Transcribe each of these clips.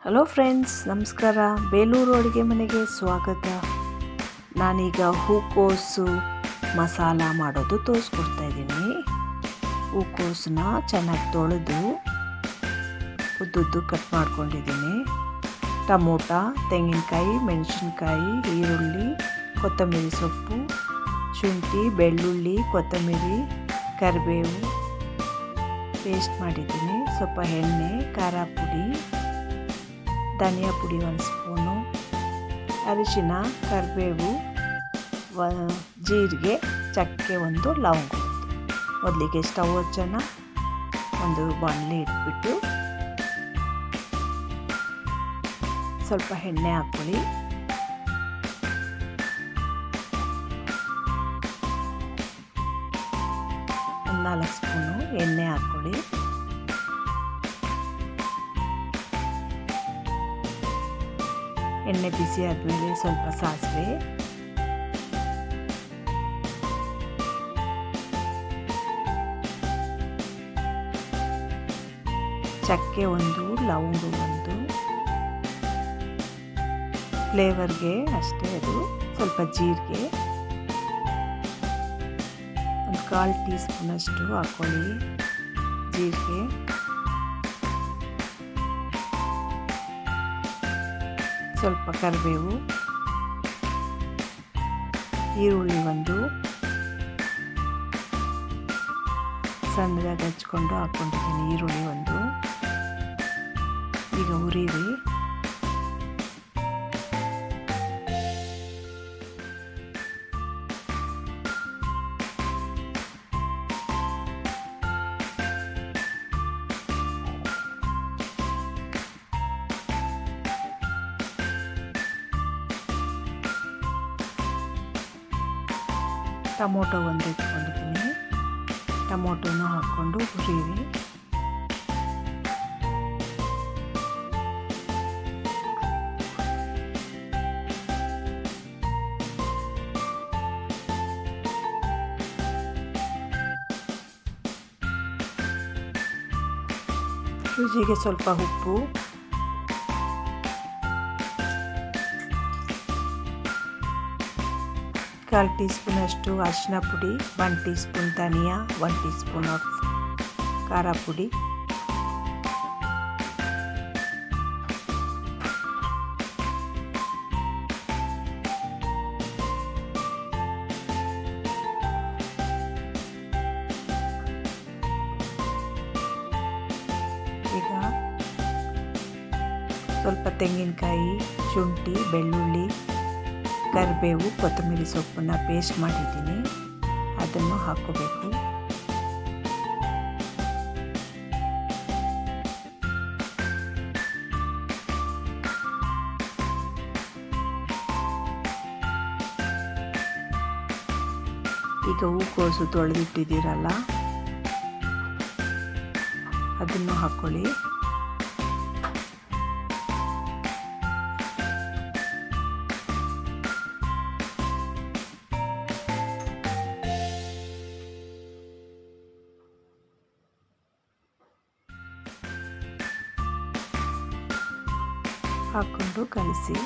Hello friends, ನಮಸ್ಕಾರ. ಬೇಲೂರು ಅಡುಗೆ ಮನೆಗೆ ಸ್ವಾಗತ. ನಾನೀಗ ಹೂಕೋಸು ಮಸಾಲ ಮಾಡೋದು ತೋರಿಸ್ಕೊಡ್ತಾ ಇದ್ದೀನಿ. ಹೂಕೋಸನ್ನ ಚೆನ್ನಾಗಿ ತೊಳೆದು ಉದ್ದುದ್ದು ಕಟ್ ಮಾಡ್ಕೊಂಡಿದ್ದೀನಿ. ಟಮೋಟ, ತೆಂಗಿನಕಾಯಿ, ಮೆಣಸಿನ್ಕಾಯಿ, ಈರುಳ್ಳಿ, ಕೊತ್ತಂಬರಿ ಸೊಪ್ಪು, ಶುಂಠಿ, ಬೆಳ್ಳುಳ್ಳಿ, ಕೊತ್ತಂಬರಿ, ಕರಿಬೇವು ಪೇಸ್ಟ್ ಮಾಡಿದ್ದೀನಿ. ಸ್ವಲ್ಪ ಎಣ್ಣೆ, ಖಾರ ಪುಡಿ, ಧನಿಯಾ ಪುಡಿ 1 ಸ್ಪೂನು, ಅರಿಶಿನ, ಕರಿಬೇವು, ಜೀರಿಗೆ, ಚಕ್ಕೆ 1, ಲವಂಗ 1. ಮೊದಲಿಗೆ ಸ್ಟವ್ ಹಚ್ಚೋಣ. ಒಂದು ಬಾಣಲೆ ಇಟ್ಬಿಟ್ಟು ಸ್ವಲ್ಪ ಎಣ್ಣೆ ಹಾಕ್ಕೊಳ್ಳಿ. ಒಂದು 4 ಸ್ಪೂನು ಎಣ್ಣೆ ಹಾಕ್ಕೊಳ್ಳಿ. ಎಣ್ಣೆ ಬಿಸಿ ಆದಮೇಲೆ ಸ್ವಲ್ಪ ಸಾಸಿವೆ, ಚಕ್ಕೆ 1, ಲವಂಗ 1, ಫ್ಲೇವರ್ಗೆ ಅಷ್ಟೇ ಅದು. ಸ್ವಲ್ಪ ಜೀರಿಗೆ, ಒಂದು 1/4 ಟೀ ಸ್ಪೂನಷ್ಟು ಹಾಕ್ಕೊಳ್ಳಿ ಜೀರಿಗೆ. ಸ್ವಲ್ಪ ಕರಿಬೇವು, ಈರುಳ್ಳಿ 1 ಸಣ್ಣದಾಗಿ ಹಚ್ಕೊಂಡು ಹಾಕ್ಕೊಂಡಿದ್ದೀನಿ. ಈರುಳ್ಳಿ 1 ಈಗ ಹುರಿರಿ. ಟೊಮೊಟೊ 1 ಇಟ್ಕೊಂಡಿದ್ದೀನಿ. ಟೊಮೊಟೊನ ಹಾಕ್ಕೊಂಡು ಹುರಿರಿ. ರುಚಿಗೆ ಸ್ವಲ್ಪ ಉಪ್ಪು, ಕಾಲು ಟೀ ಸ್ಪೂನಷ್ಟು ಅರಿಶಿನ ಪುಡಿ, 1 tea spoon dhaniya, 1 tea spoon of ಖಾರ ಪುಡಿ, ಈಗ ಸ್ವಲ್ಪ ತೆಂಗಿನಕಾಯಿ, ಶುಂಠಿ, ಬೆಳ್ಳುಳ್ಳಿ, ಕರಿಬೇವು, ಕೊತ್ತಂಬರಿ ಸೊಪ್ಪನ್ನು ಪೇಸ್ಟ್ ಮಾಡಿದ್ದೀನಿ, ಅದನ್ನು ಹಾಕ್ಕೋಬೇಕು. ಈಗ ಹೂಕೋಸು ತೊಳೆದಿಟ್ಟಿದ್ದೀರಲ್ಲ, ಅದನ್ನು ಹಾಕ್ಕೊಳ್ಳಿ. ಹಾಕ್ಕೊಂಡು ಕಲಸಿ.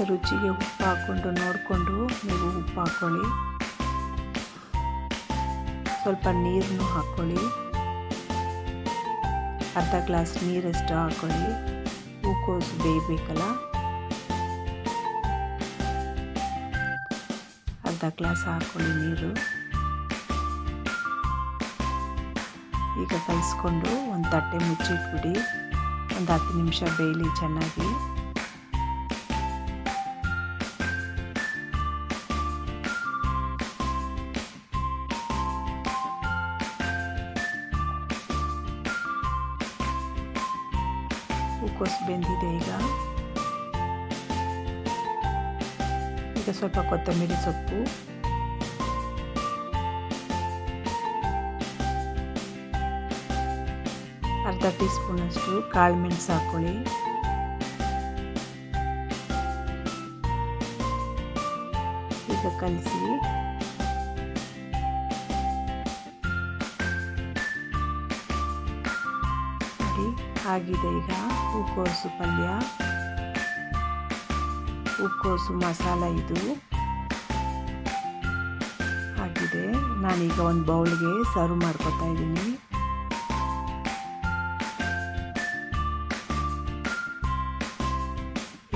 ರುಚಿಗೆ ಉಪ್ಪು ಹಾಕ್ಕೊಂಡು ನೋಡಿಕೊಂಡು ನೀವು ಉಪ್ಪು ಹಾಕ್ಕೊಳ್ಳಿ. ಸ್ವಲ್ಪ ನೀರನ್ನು ಹಾಕ್ಕೊಳ್ಳಿ. ಅರ್ಧ ಗ್ಲಾಸ್ ನೀರಷ್ಟು ಹಾಕ್ಕೊಳ್ಳಿ. ಹೂಕೋಸು ಬೇಯಬೇಕಲ್ಲ, ಅರ್ಧ ಗ್ಲಾಸ್ ಹಾಕ್ಕೊಳ್ಳಿ ನೀರು. ಈಗ ಕಲಿಸ್ಕೊಂಡು ಒಂದು ತಟ್ಟೆ ಮುಚ್ಚಿಟ್ಬಿಡಿ. ಒಂದು 10 ನಿಮಿಷ ಬೇಯಲಿ ಚೆನ್ನಾಗಿ. ಹೂಕೋಸು ಬೆಂದಿದೆ. ಈಗ ಸ್ವಲ್ಪ ಕೊತ್ತಂಬರಿ ಸೊಪ್ಪು, ಅರ್ಧ ಟೀ ಸ್ಪೂನಷ್ಟು ಕಾಳು ಮೆಣಸು ಹಾಕ್ಕೊಳ್ಳಿ. ಈಗ ಕಲಸಿ ನೋಡಿ ಆಗಿದೆ. ಈಗ ಹೂಕೋಸು ಪಲ್ಯ, ಹೂಕೋಸು ಮಸಾಲ ಇದು ಆಗಿದೆ. ನಾನೀಗ ಒಂದು ಬೌಲ್ಗೆ ಸರ್ವ್ ಮಾಡ್ಕೊತಾ ಇದ್ದೀನಿ.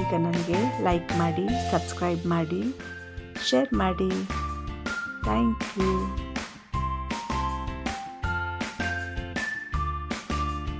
ಈಗ ನನಗೆ ಲೈಕ್ ಮಾಡಿ, ಸಬ್ಸ್ಕ್ರೈಬ್ ಮಾಡಿ, ಶೇರ್ ಮಾಡಿ. Thank you.